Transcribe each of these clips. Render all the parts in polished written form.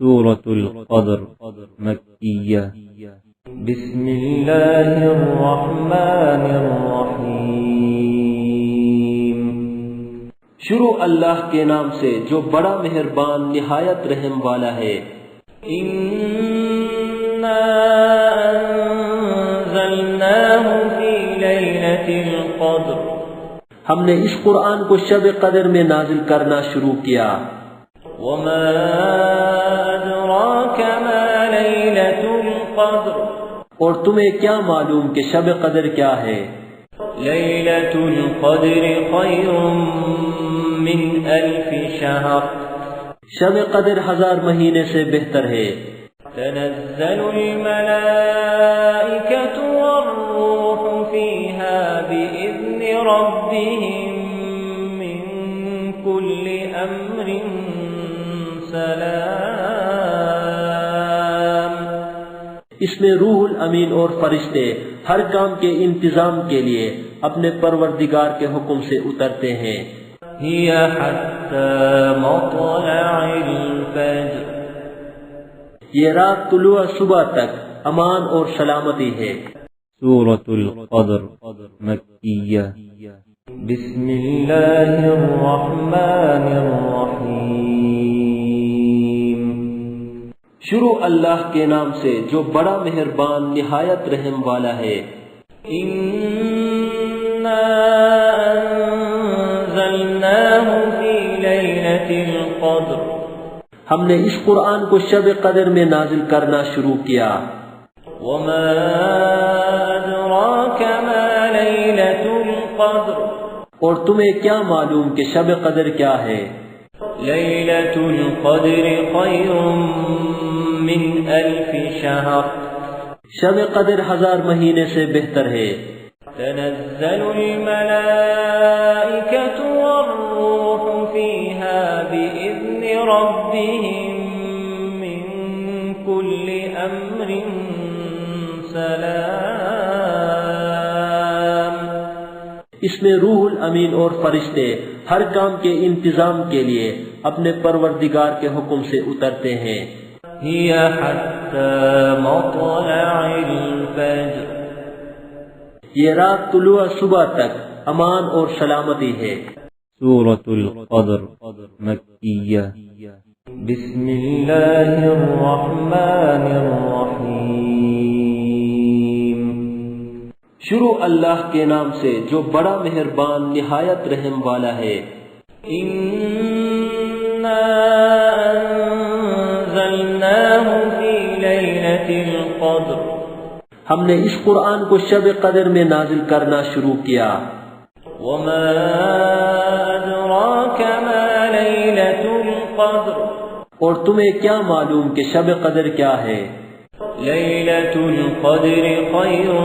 سورة القدر مکیہ بسم اللہ الرحمن الرحیم شروع اللہ کے نام سے جو بڑا مہربان نہایت رحم والا ہے۔ اِنَّا أَنزَلْنَاهُ فِي لَيْلَةِ الْقَدْرِ ہم نے اس قرآن کو شب قدر میں نازل کرنا شروع کیا۔ وَمَا أَدْرَاكَ مَا لَيْلَةُ الْقَدْرِ اور تمہیں کیا معلوم کہ شب قدر کیا ہے؟ لَيْلَةُ الْقَدْرِ خَيْرٌ مِّنْ أَلْفِ شَهْرٍ شب قدر 1000 مہینے سے بہتر ہے۔ تنزل الملائكة والروح فيها بإذن ربهم من كل أمر سلام اس میں روح الامین اور فرشتے ہر کام کے انتظام کے لیے اپنے پروردگار کے حکم سے اترتے ہیں۔ هي حتى مطلع الفجر یہ رات طلوع صبح تک امان اور سلامتی ہے۔ سورة القدر مکیہ بسم اللہ الرحمن الرحیم شروع اللہ کے نام سے جو بڑا مہربان نہایت رحم والا ہے۔ اِنَّا أَنزَلْنَاهُ فِي لَيْلَةِ الْقَدْرِ ہم نے اس قرآن کو شب قدر میں نازل کرنا شروع کیا۔ وَمَا أَدْرَاكَ مَا لَيْلَةُ الْقَدْرِ اور تمہیں کیا معلوم کہ شب قدر کیا ہے؟ لَيْلَةُ الْقَدْرِ خَيْرٌ مِّنْ أَلْفِ شَهْرٍ شب قدر 1000 مہینے سے بہتر ہے۔ تنزل الملائكة والروح فيها بإذن ربهم من كل أمر سلام اس میں روح الامین اور فرشتے ہر کام کے انتظام کے لیے اپنے پروردگار کے حکم سے اترتے ہیں۔ هي حتى مطلع الفجر یہ رات طلوع صبح تک امان اور سلامتی ہے۔ سورة القدر مکیہ بسم اللہ الرحمن الرحیم شروع اللہ کے نام سے جو بڑا مہربان نہایت رحم والا ہے۔ اِنَّا أَنزَلْنَاهُ فِي لَيْلَةِ الْقَدْرِ ہم نے اس قرآن کو شب قدر میں نازل کرنا شروع کیا۔ وَمَا أَدْرَاكَ مَا لَيْلَةُ الْقَدْرِ اور تمہیں کیا معلوم کہ شب قدر کیا ہے؟ لَيْلَةُ الْقَدْرِ خَيْرٌ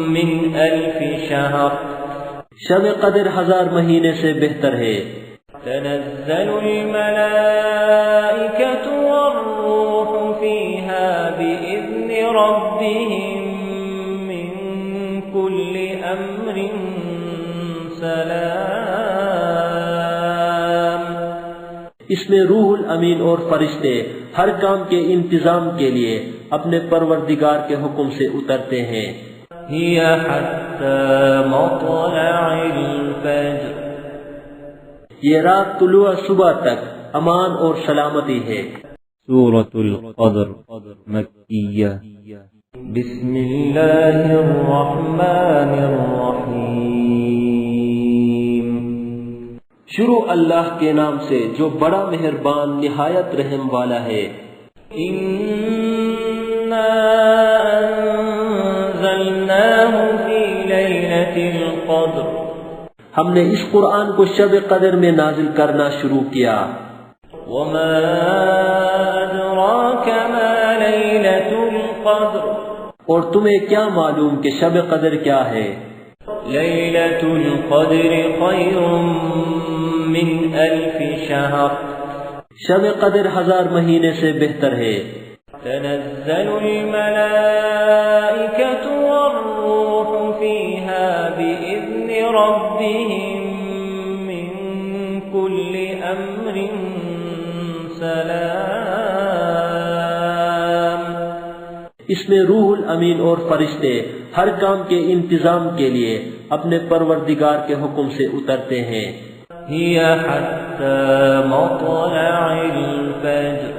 مِّنْ أَلْفِ شَهْرٍ شب قدر 1000 مہینے سے بہتر ہے۔ تنزل الملائكة والروح فيها بإذن ربهم من كل أمر سلام اس میں روح الامین اور فرشتے ہر کام کے انتظام کے لیے اپنے پروردگار کے حکم سے اترتے ہیں۔ هي حتى مطلع الفجر یہ رات طلوع صبح تک امان اور سلامتی ہے۔ سورة القدر مکیہ بسم اللہ الرحمن الرحیم شروع اللہ کے نام سے جو بڑا مہربان نہایت رحم والا ہے۔ اِنَّا أَنزَلْنَاهُ فِي لَيْلَةِ الْقَدْرِ ہم نے اس قرآن کو شب قدر میں نازل کرنا شروع کیا۔ وَمَا أَدْرَاكَ مَا لَيْلَةُ الْقَدْرِ اور تمہیں کیا معلوم کہ شب قدر کیا ہے؟ لَيْلَةُ الْقَدْرِ خَيْرٌ مِّنْ أَلْفِ شَهْرٍ شب قدر 1000 مہینے سے بہتر ہے۔ تنزل الملائكة والروح فيها بإذن ربهم من كل أمر سلام اس میں روح الامین اور فرشتے ہر کام کے انتظام کے لیے اپنے پروردگار کے حکم سے اترتے ہیں۔ هي حتى مطلع الفجر،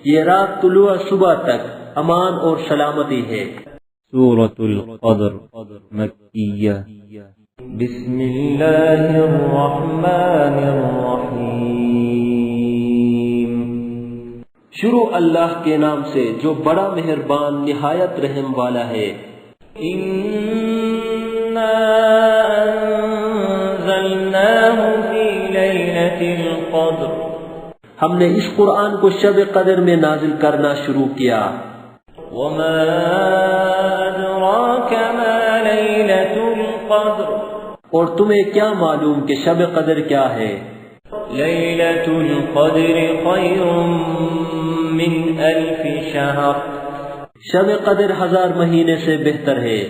یہ رات طلوع صبح تک امان اور سلامتی ہے۔ سورة القدر مکیہ۔ بسم اللہ الرحمن الرحیم، شروع اللہ کے نام سے جو بڑا مہربان نہایت رحم والا ہے۔ اِنَّا أَنزَلْنَاهُ فِي لَيْلَةِ الْقَدْرِ، ہم نے اس قرآن کو شب قدر میں نازل کرنا شروع کیا۔ وَمَا أَدْرَاكَ مَا لَيْلَةُ الْقَدْرِ، اور تمہیں کیا معلوم کہ شب قدر کیا ہے؟ لَيْلَةُ الْقَدْرِ خَيْرٌ مِّنْ أَلْفِ شَهْرٍ، شب قدر 1000 مہینے سے بہتر ہے۔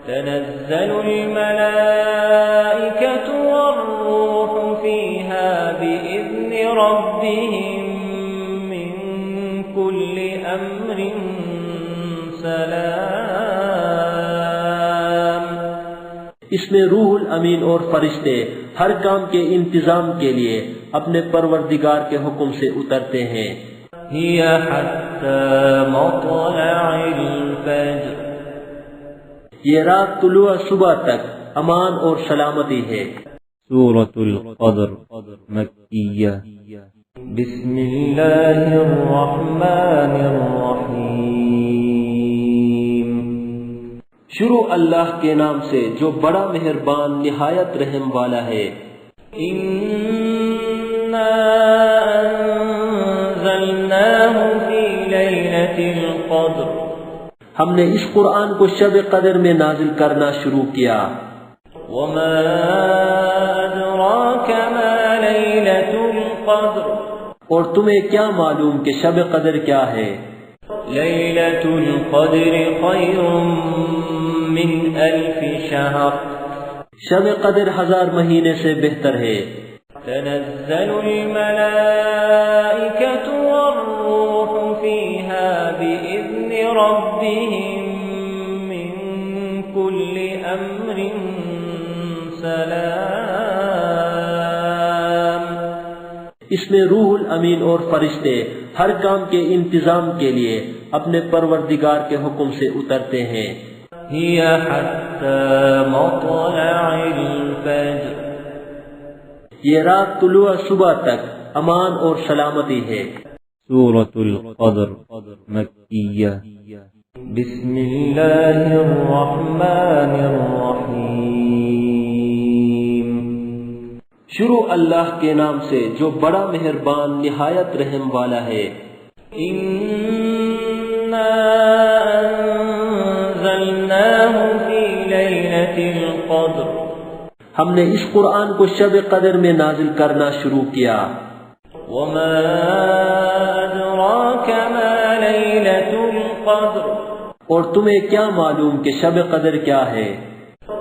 تنزل الملائكة والروح فيها بإذن ربهم من كل أمر سلام، اس میں روح الامین اور فرشتے ہر کام کے انتظام کے لیے اپنے پروردگار کے حکم سے اترتے ہیں۔ هي حتى مطلع الفجر، یہ رات طلوع صبح تک امان اور سلامتی ہے۔ سورة القدر مکیہ۔ بسم اللہ الرحمن الرحیم، شروع اللہ کے نام سے جو بڑا مہربان نہایت رحم والا ہے۔ اِنَّا أَنزَلْنَاهُ فِي لَيْلَةِ الْقَدْرِ، ہم نے اس قرآن کو شب قدر میں نازل کرنا شروع کیا۔ وَمَا أَدْرَاكَ مَا لَيْلَةُ الْقَدْرِ، اور تمہیں کیا معلوم کہ شب قدر کیا ہے؟ لَيْلَةُ الْقَدْرِ خَيْرٌ مِّنْ أَلْفِ شَهْرٍ، شب قدر 1000 مہینے سے بہتر ہے۔ تنزل الملائكة والروح فيها بإذن ربهم من كل أمر سلام، اس میں روح الامین اور فرشتے ہر کام کے انتظام کے لیے اپنے پروردگار کے حکم سے اترتے ہیں۔ هي حتى مطلع الفجر، یہ رات طلوع صبح تک امان اور سلامتی ہے۔ سورة القدر مکیہ۔ بسم اللہ الرحمن الرحیم، شروع اللہ کے نام سے جو بڑا مہربان نہایت رحم والا ہے۔ اِنَّا أَنزَلْنَاهُ فِي لَيْلَةِ الْقَدْرِ، ہم نے اس قرآن کو شب قدر میں نازل کرنا شروع کیا۔ وَمَا أَدْرَاكَ مَا لَيْلَةُ الْقَدْرِ، اور تمہیں کیا معلوم کہ شب قدر کیا ہے؟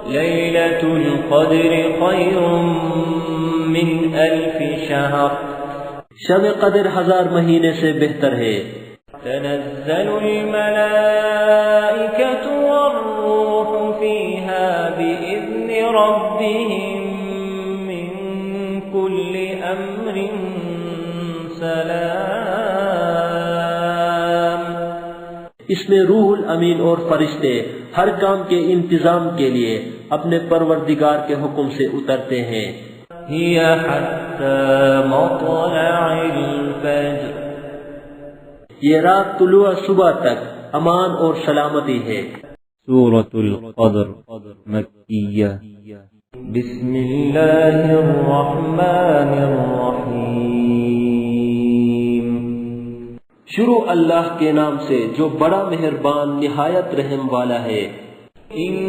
لَيْلَةُ الْقَدْرِ خَيْرٌ مِّنْ أَلْفِ شَهْرٍ، شب قدر 1000 مہینے سے بہتر ہے۔ تنزل الملائكة والروح فيها بإذن ربهم من كل أمر سلام، اس میں روح الامین اور فرشتے ہر کام کے انتظام کے لیے اپنے پروردگار کے حکم سے اترتے ہیں۔ هي حتى مطلع الفجر، یہ رات طلوع صبح تک امان اور سلامتی ہے۔ سورة القدر مکیہ۔ بسم اللہ الرحمن الرحیم، شروع اللہ کے نام سے جو بڑا مہربان نہایت رحم والا ہے۔ اِنَّا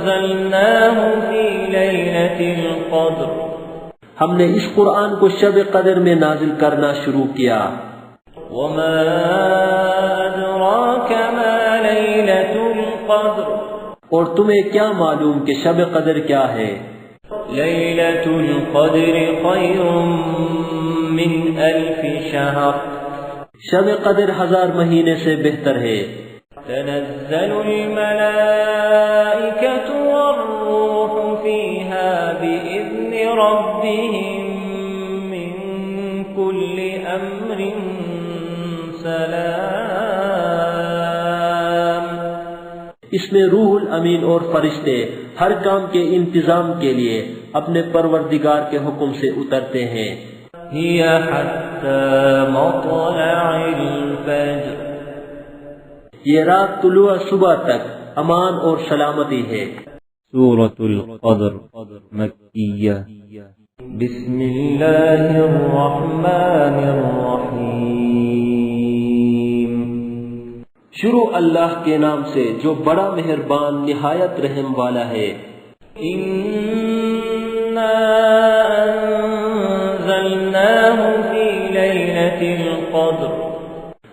أَنزَلْنَاهُ فِي لَيْلَةِ الْقَدْرِ، ہم نے اس قرآن کو شب قدر میں نازل کرنا شروع کیا۔ وَمَا أَدْرَاكَ مَا لَيْلَةُ الْقَدْرِ، اور تمہیں کیا معلوم کہ شب قدر کیا ہے؟ لَيْلَةُ الْقَدْرِ خَيْرٌ مِّنْ أَلْفِ شَهْرٍ، شب قدر 1000 مہینے سے بہتر ہے۔ تنزل الملائكة والروح فيها بإذن ربهم من كل أمر سلام۔ اس میں روح الامین اور فرشتے ہر کام کے انتظام کے لیے اپنے پروردگار کے حکم سے اترتے ہیں۔ هي حتى مطلع الفجر۔ یہ رات طلوع صبح تک امان اور سلامتی ہے۔ سورة القدر مکیہ۔ بسم اللہ الرحمن الرحیم۔ شروع اللہ کے نام سے جو بڑا مہربان نہایت رحم والا ہے۔ اِنَّا أَنزَلْنَاهُ فِي لَيْلَةِ الْقَدْرِ۔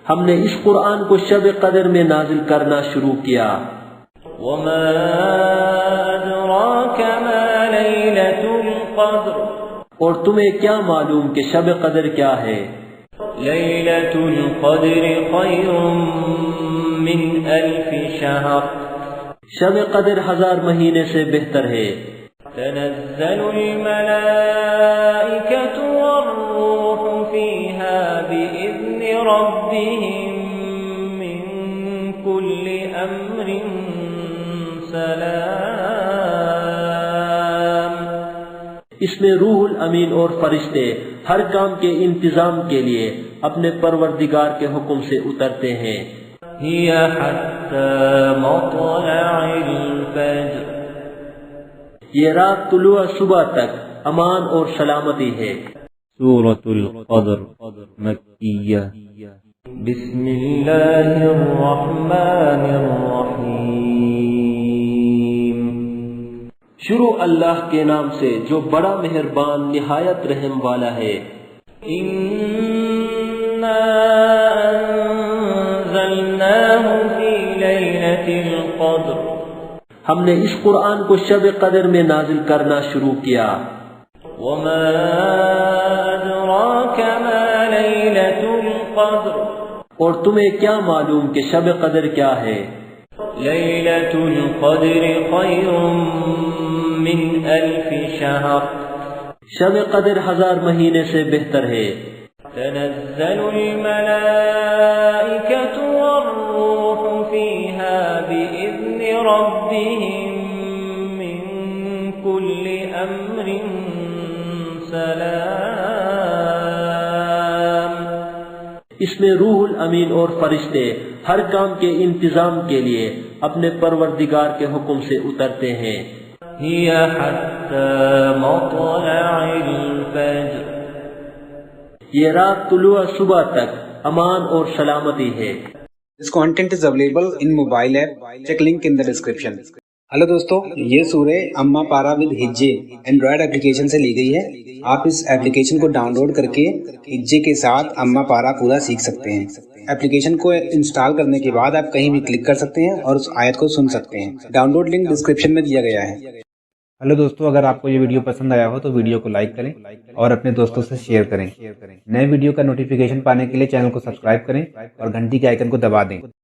ہم نے اس قرآن کو شب قدر میں نازل کرنا شروع کیا۔ وَمَا أَدْرَاكَ مَا لَيْلَةُ الْقَدْرِ۔ اور تمہیں کیا معلوم کہ شب قدر کیا ہے؟ لَيْلَةُ الْقَدْرِ خَيْرٌ مِّنْ أَلْفِ شَهْرٍ۔ شب قدر 1000 مہینے سے بہتر ہے۔ تنزل الملائكة والروح فيها بإذن ربهم من كل أمر سلام۔ اس میں روح الامین اور فرشتے ہر کام کے انتظام کے لیے اپنے پروردگار کے حکم سے اترتے ہیں۔ هي حتى مطلع الفجر۔ یہ رات طلوع صبح تک امان اور سلامتی ہے۔ سورة القدر مکیہ۔ بسم اللہ الرحمن الرحیم۔ شروع اللہ کے نام سے جو بڑا مہربان نہایت رحم والا ہے۔ اِنَّا أَنزَلْنَاهُ فِي لَيْلَةِ الْقَدْرِ۔ ہم نے اس قرآن کو شب قدر میں نازل کرنا شروع کیا۔ وَمَا أَدْرَاكَ مَا لَيْلَةُ الْقَدْرِ۔ اور تمہیں کیا معلوم کہ شب قدر کیا ہے؟ لَيْلَةُ الْقَدْرِ خَيْرٌ مِّنْ أَلْفِ شَهْرٍ۔ شب قدر 1000 مہینے سے بہتر ہے۔ تنزل الملائكة والروح فيها بإذن ربهم من كل أمر سلام۔ اس میں روح الامین اور فرشتے ہر کام کے انتظام کے لیے اپنے پروردگار کے حکم سے اترتے ہیں۔ هي حتى مطلع الفجر۔ یہ رات طلوع صبح تک امان اور سلامتی ہے۔ This content is available in mobile app. Check link in the description. Hello دوستو، یہ سورہ اما پارا ود ہجے اینڈرائڈ اپلیکیشن سے لی گئی ہے۔ آپ اس اپلیکیشن کو ڈاؤن لوڈ کر کے ہجے کے ساتھ اما پارا پورا سیکھ سکتے ہیں۔ اپلیکیشن کو انسٹال کرنے کے بعد آپ کہیں بھی کلک کر سکتے ہیں اور اس آیت کو سن سکتے ہیں۔ ڈاؤن لوڈ لنک ڈسکرپشن میں دیا گیا ہے۔ ہلو دوستو، اگر آپ کو یہ ویڈیو پسند آیا ہو تو ویڈیو کو لائک کریں اور اپنے دوستوں سے شیئر کریں۔ نئے ویڈیو کا نوٹیفیکیشن پانے کے لیے چینل کو سبسکرائب کریں اور گھنٹی کے آئیکن کو دبا دیں۔